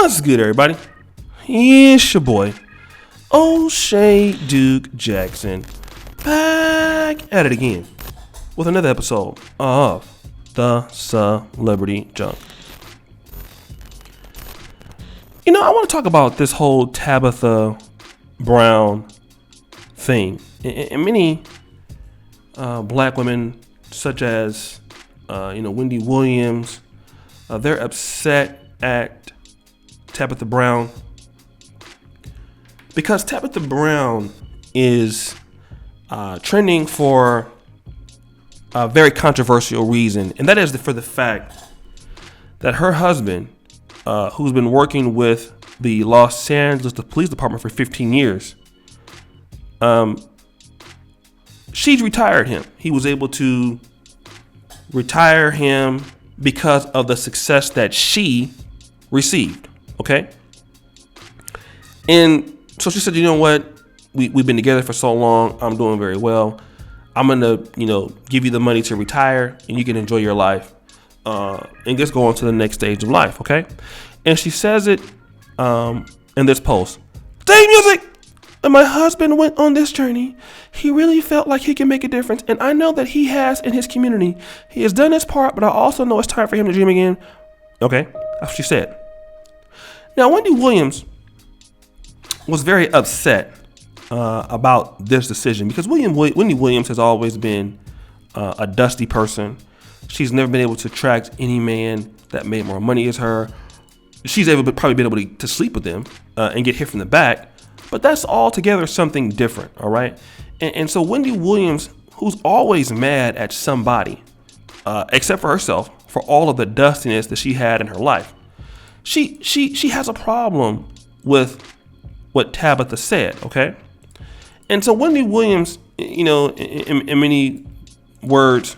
What's good, everybody? It's your boy, O'Shea Duke Jackson, back at it again with another episode of The Celebrity Junk. I want to talk about this whole Tabitha Brown thing. And many black women, such as Wendy Williams, they're upset at Tabitha Brown because Tabitha Brown is trending for a very controversial reason, and that is for the fact that her husband, who's been working with the Los Angeles Police Department for 15 years, she retired him. He was able to retire him because of the success that she received. Okay. And so she said, you know what? We've been together for so long. I'm doing very well. I'm going to, give you the money to retire and you can enjoy your life and just go on to the next stage of life. Okay. And she says it in this post. Day music. And my husband went on this journey. He really felt like he can make a difference. And I know that he has in his community. He has done his part, but I also know it's time for him to dream again. Okay. That's what she said. Now, Wendy Williams was very upset about this decision because Wendy Williams has always been a dusty person. She's never been able to attract any man that made more money as her. She's probably been able to sleep with them and get hit from the back, but that's altogether something different, all right? And so Wendy Williams, who's always mad at somebody, except for herself, for all of the dustiness that she had in her life, she has a problem with what Tabitha said, okay? And so Wendy Williams, in many words,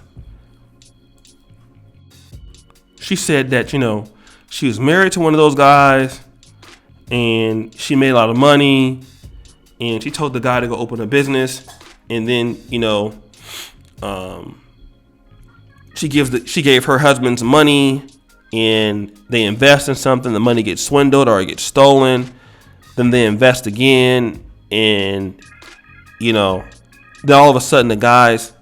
she said that, she was married to one of those guys and she made a lot of money and she told the guy to go open a business, and then, she gave her husband's money and they invest in something, the money gets swindled or it gets stolen, then they invest again, and then all of a sudden the guys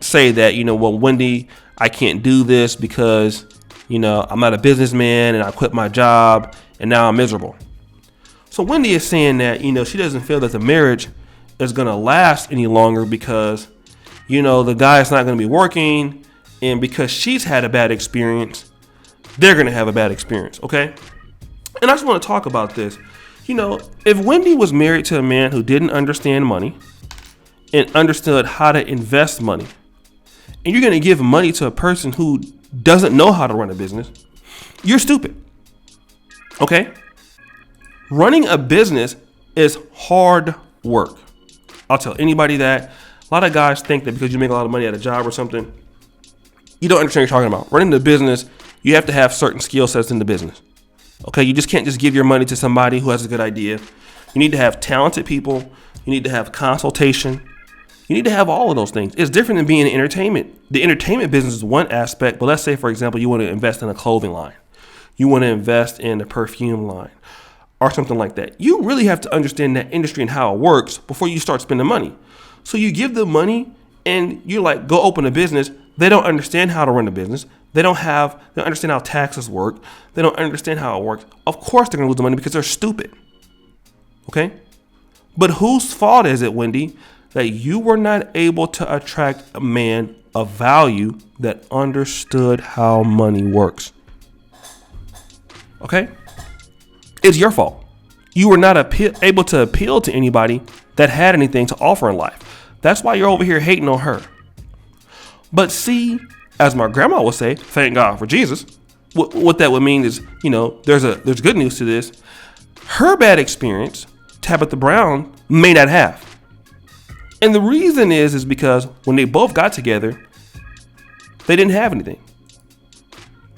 say that, well, Wendy, I can't do this because I'm not a businessman and I quit my job and now I'm miserable. So Wendy is saying that she doesn't feel that the marriage is going to last any longer because the guy is not going to be working, and because she's had a bad experience, they're going to have a bad experience, okay? And I just want to talk about this. If Wendy was married to a man who didn't understand money and understood how to invest money, and you're going to give money to a person who doesn't know how to run a business, you're stupid, okay? Running a business is hard work. I'll tell anybody that. A lot of guys think that because you make a lot of money at a job or something, you don't understand what you're talking about. Running the business, you have to have certain skill sets in the business. Okay, you just can't just give your money to somebody who has a good idea. You need to have talented people. You need to have consultation. You need to have all of those things. It's different than being in entertainment. The entertainment business is one aspect, but let's say, for example, you want to invest in a clothing line. You want to invest in a perfume line or something like that. You really have to understand that industry and how it works before you start spending money. So you give them money and you're like, go open a business. They don't understand how to run a business. They don't understand how taxes work. They don't understand how it works. Of course they're going to lose the money because they're stupid. Okay? But whose fault is it, Wendy, that you were not able to attract a man of value that understood how money works? Okay? It's your fault. You were not able to appeal to anybody that had anything to offer in life. That's why you're over here hating on her. But see, as my grandma would say, thank God for Jesus. What that would mean is, there's good news to this. Her bad experience, Tabitha Brown may not have. And the reason is because when they both got together, they didn't have anything.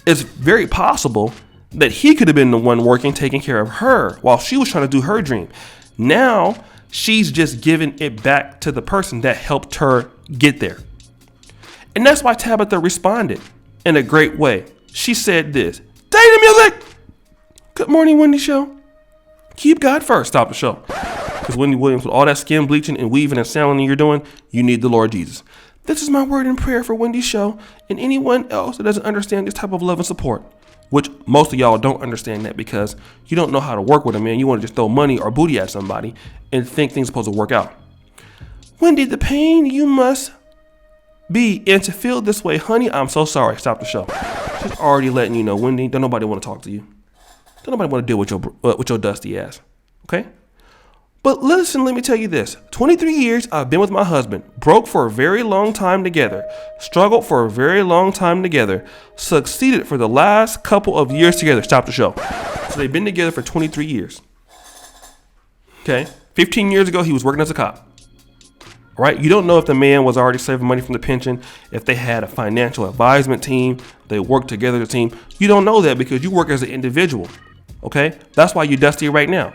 It's very possible that he could have been the one working, taking care of her while she was trying to do her dream. Now she's just giving it back to the person that helped her get there. And that's why Tabitha responded in a great way. She said this: "Data music." Good morning, Wendy show. Keep God first. Stop the show. Because Wendy Williams, with all that skin bleaching and weaving and sailing you're doing, you need the Lord Jesus. This is my word in prayer for Wendy's show and anyone else that doesn't understand this type of love and support, which most of y'all don't understand that because you don't know how to work with a man. You want to just throw money or booty at somebody and think things are supposed to work out. Wendy, the pain you must be in to feel this way, honey, I'm so sorry. Stop the show. She's already letting you know, Wendy, don't nobody want to talk to you. Don't nobody want to deal with your dusty ass. Okay? But listen, let me tell you this. 23 years I've been with my husband, broke for a very long time together, struggled for a very long time together, succeeded for the last couple of years together. Stop the show. So they've been together for 23 years. Okay? 15 years ago, he was working as a cop. All right? You don't know if the man was already saving money from the pension, if they had a financial advisement team, they worked together as a team. You don't know that because you work as an individual. Okay? That's why you're dusty right now.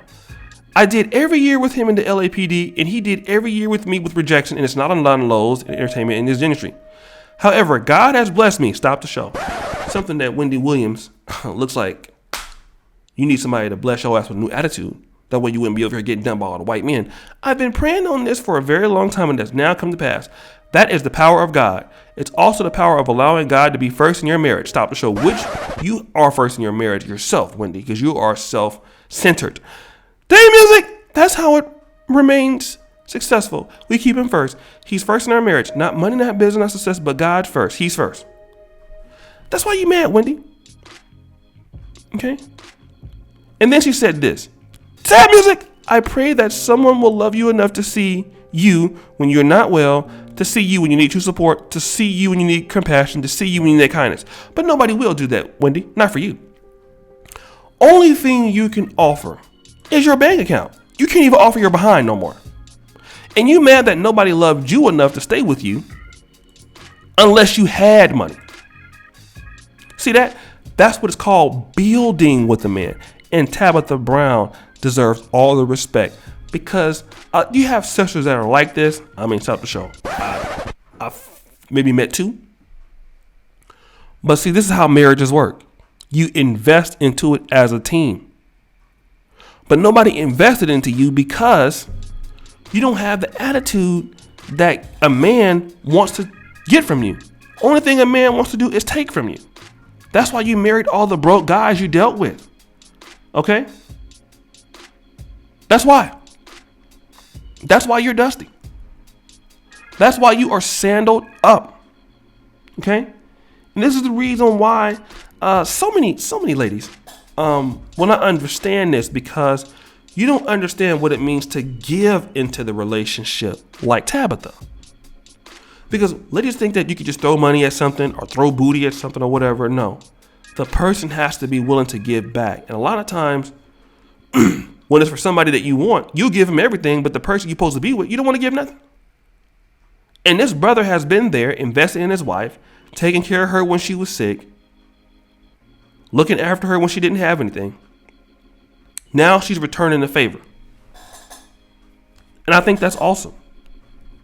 I did every year with him in the LAPD, and he did every year with me with rejection, and it's not a lot of lows in entertainment in this industry. However, God has blessed me. Stop the show. Something that Wendy Williams looks like you need somebody to bless your ass with a new attitude. That way you wouldn't be over here getting done by all the white men. I've been praying on this for a very long time, and that's now come to pass. That is the power of God. It's also the power of allowing God to be first in your marriage. Stop the show. Which you are first in your marriage yourself, Wendy, because you are self-centered. Day music, that's how it remains successful. We keep him first. He's first in our marriage. Not money, not business, not success, but God first. He's first. That's why you mad, Wendy. Okay? And then she said this. Sad music, I pray that someone will love you enough to see you when you're not well, to see you when you need true support, to see you when you need compassion, to see you when you need kindness. But nobody will do that, Wendy. Not for you. Only thing you can offer is your bank account. You can't even offer your behind no more. And you mad that nobody loved you enough to stay with you unless you had money. See that? That's what it's called building with a man. And Tabitha Brown deserves all the respect because you have sisters that are like this. I mean, stop the show. I've maybe met two. But see, this is how marriages work. You invest into it as a team. But nobody invested into you because you don't have the attitude that a man wants to get from you. Only thing a man wants to do is take from you. That's why you married all the broke guys you dealt with. Okay? That's why. That's why you're dusty. That's why you are sandaled up. Okay? And this is the reason why so many ladies will not understand this because you don't understand what it means to give into the relationship like Tabitha. Because ladies think that you could just throw money at something or throw booty at something or whatever. No, the person has to be willing to give back. And a lot of times when it's for somebody that you want, you give them everything, but the person you're supposed to be with, you don't want to give nothing. And this brother has been there, investing in his wife, taking care of her when she was sick, looking after her when she didn't have anything. Now she's returning the favor. And I think that's awesome.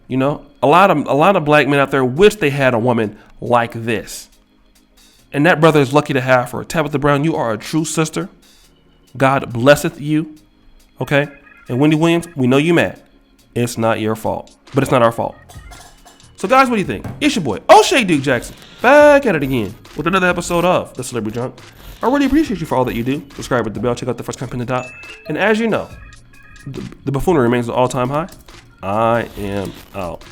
You know, a lot of black men out there wish they had a woman like this. And that brother is lucky to have her. Tabitha Brown, you are a true sister. God blesseth you. Okay? And Wendy Williams, we know you mad. It's not your fault. But it's not our fault. So guys, what do you think? It's your boy, O'Shea Duke Jackson, back at it again with another episode of The Celebrity Drunk. I really appreciate you for all that you do. Subscribe with the bell, check out the first comment in the top. And as you know, the buffoonery remains an all-time high. I am out.